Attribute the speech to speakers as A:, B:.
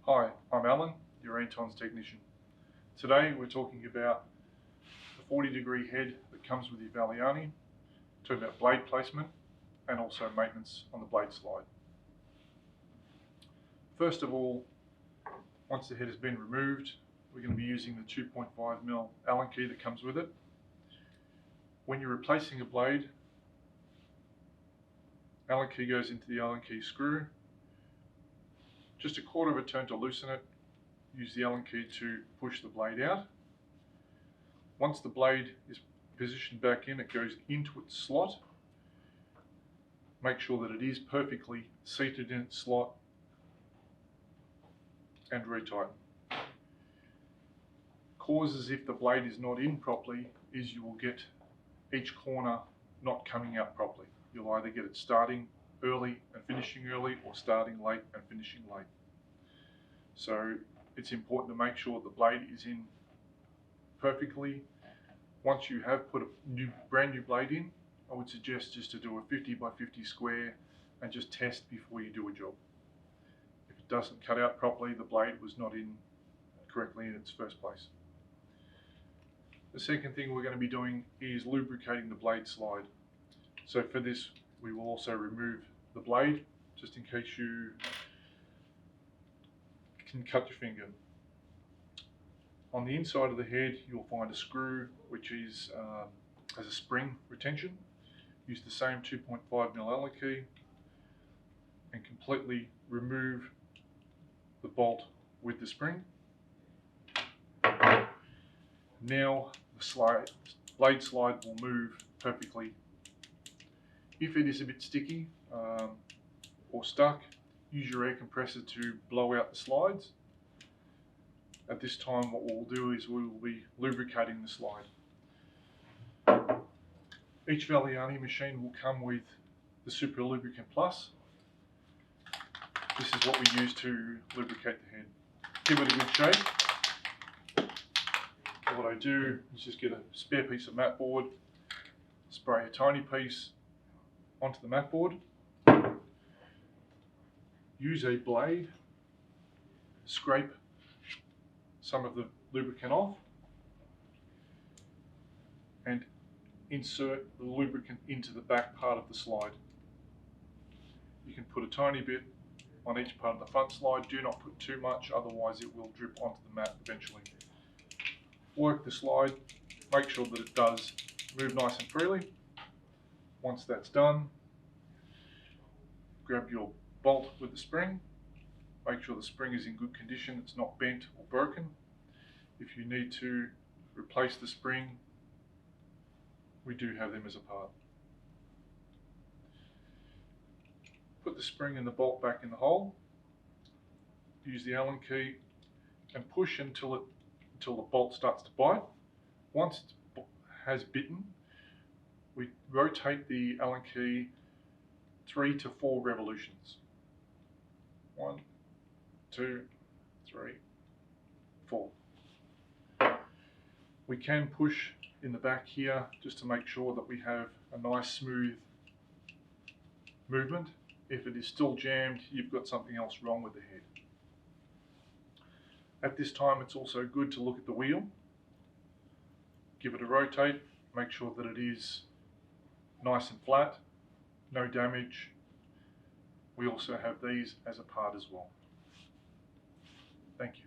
A: Hi, I'm Alan, your Antons Technician. Today we're talking about the 40-degree head that comes with your Valiani, talking about blade placement and also maintenance on the blade slide. First of all, once the head has been removed, we're going to be using the 2.5mm Allen key that comes with it. When you're replacing a blade, Allen key goes into the Allen key screw. Just a quarter of a turn to loosen it. Use the Allen key to push the blade out. Once the blade is positioned back in, it goes into its slot. Make sure that it is perfectly seated in its slot and retighten. Causes if the blade is not in properly is you will get each corner not coming out properly. You'll either get it starting early and finishing early, or starting late and finishing late. So it's important to make sure the blade is in perfectly. Once you have put a brand new blade in, I would suggest just to do a 50 by 50 square and just test before you do a job. If it doesn't cut out properly, the blade was not in correctly in its first place. The second thing we're going to be doing is lubricating the blade slide. So for this, we will also remove the blade, just in case you can cut your finger. On the inside of the head, you'll find a screw which has a spring retention. Use the same 2.5mm Allen key and completely remove the bolt with the spring. Now the blade slide will move perfectly. If it is a bit sticky or stuck, use your air compressor to blow out the slides. At this time, what we'll do is we will be lubricating the slide. Each Valiani machine will come with the Super Lubricant Plus. This is what we use to lubricate the head. Give it a good shake. What I do is just get a spare piece of mat board, spray a tiny piece onto the mat board, use a blade, scrape some of the lubricant off, and insert the lubricant into the back part of the slide. You can put a tiny bit on each part of the front slide. Do not put too much, otherwise it will drip onto the mat eventually. Work the slide, make sure that it does move nice and freely. Once that's done, grab your bolt with the spring. Make sure the spring is in good condition, it's not bent or broken. If you need to replace the spring, we do have them as a part. Put the spring and the bolt back in the hole. Use the Allen key and push until the bolt starts to bite. Once it has bitten, we rotate the Allen key 3 to 4 revolutions. 1, 2, 3, 4. We can push in the back here just to make sure that we have a nice smooth movement. If it is still jammed, you've got something else wrong with the head. At this time, it's also good to look at the wheel. Give it a rotate, make sure that it is nice and flat, no damage. We also have these as a part as well. Thank you.